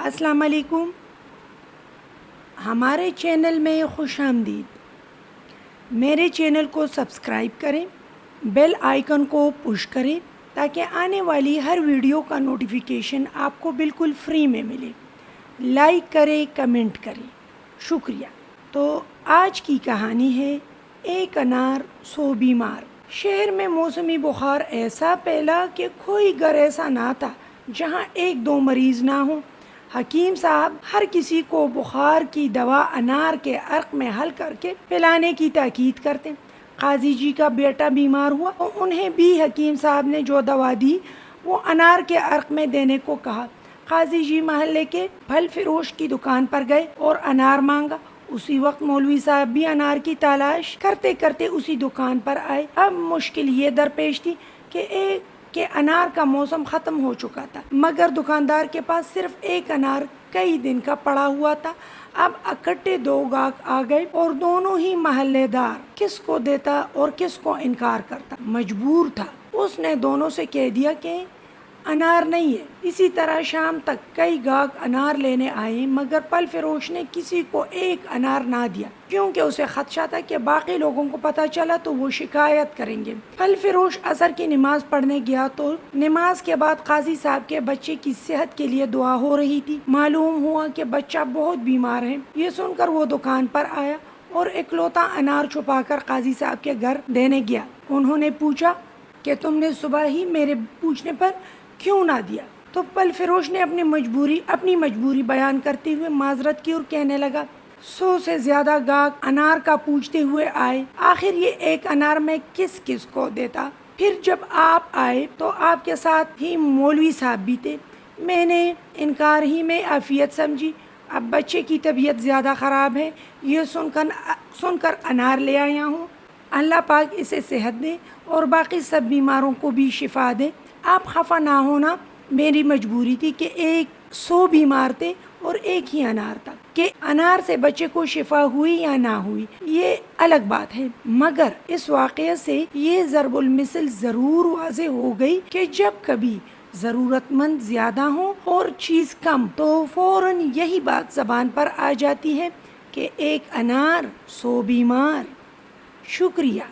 السلام علیکم، ہمارے چینل میں خوش آمدید۔ میرے چینل کو سبسکرائب کریں، بیل آئیکن کو پش کریں تاکہ آنے والی ہر ویڈیو کا نوٹیفیکیشن آپ کو بالکل فری میں ملے۔ لائک کریں، کمنٹ کریں، شکریہ۔ تو آج کی کہانی ہے ایک انار 100 بیمار۔ شہر میں موسمی بخار ایسا پھیلا کہ کوئی گھر ایسا نہ تھا جہاں 1-2 مریض نہ ہوں۔ حکیم صاحب ہر کسی کو بخار کی دوا انار کے عرق میں حل کر کے پلانے کی تاکید کرتے۔ قاضی جی کا بیٹا بیمار ہوا تو انہیں بھی حکیم صاحب نے جو دوا دی وہ انار کے عرق میں دینے کو کہا۔ قاضی جی محلے کے پھل فروش کی دکان پر گئے اور انار مانگا۔ اسی وقت مولوی صاحب بھی انار کی تلاش کرتے کرتے اسی دکان پر آئے۔ اب مشکل یہ درپیش تھی کہ انار کا موسم ختم ہو چکا تھا، مگر دکاندار کے پاس صرف ایک انار کئی دن کا پڑا ہوا تھا۔ اب اکٹھے 2 گاہک آ گئے اور دونوں ہی محلے دار کس کو دیتا اور کس کو انکار کرتا مجبور تھا۔ اس نے دونوں سے کہہ دیا کہ انار نہیں ہے۔ اسی طرح شام تک کئی گاہک انار لینے آئے، مگر پھل فروش نے کسی کو ایک انار نہ دیا، کیونکہ اسے خدشہ تھا کہ باقی لوگوں کو پتہ چلا تو وہ شکایت کریں گے۔ پھل فروش عصر کی نماز پڑھنے گیا تو نماز کے بعد قاضی صاحب کے بچے کی صحت کے لیے دعا ہو رہی تھی۔ معلوم ہوا کہ بچہ بہت بیمار ہے۔ یہ سن کر وہ دکان پر آیا اور اکلوتا انار چھپا کر قاضی صاحب کے گھر دینے گیا۔ انہوں نے پوچھا کہ تم نے صبح ہی میرے پوچھنے پر کیوں نہ دیا؟ تو پھل فروش نے اپنی مجبوری بیان کرتے ہوئے معذرت کی اور کہنے لگا 100 سے زیادہ گاہک انار کا پوچھتے ہوئے آئے، آخر یہ ایک انار میں کس کس کو دیتا؟ پھر جب آپ آئے تو آپ کے ساتھ ہی مولوی صاحب بھی تھے۔ میں نے انکار ہی میں عافیت سمجھی۔ اب بچے کی طبیعت زیادہ خراب ہے، یہ سن کر انار لے آیا ہوں۔ اللہ پاک اسے صحت دے اور باقی سب بیماروں کو بھی شفا دے۔ آپ خفا نہ ہونا، میری مجبوری تھی کہ 100 بیمار تھے اور ایک ہی انار تھا۔ کہ انار سے بچے کو شفا ہوئی یا نہ ہوئی یہ الگ بات ہے، مگر اس واقعے سے یہ ضرب المثل ضرور واضح ہو گئی کہ جب کبھی ضرورت مند زیادہ ہوں اور چیز کم تو فوراً یہی بات زبان پر آ جاتی ہے کہ ایک انار 100 بیمار۔ شکریہ۔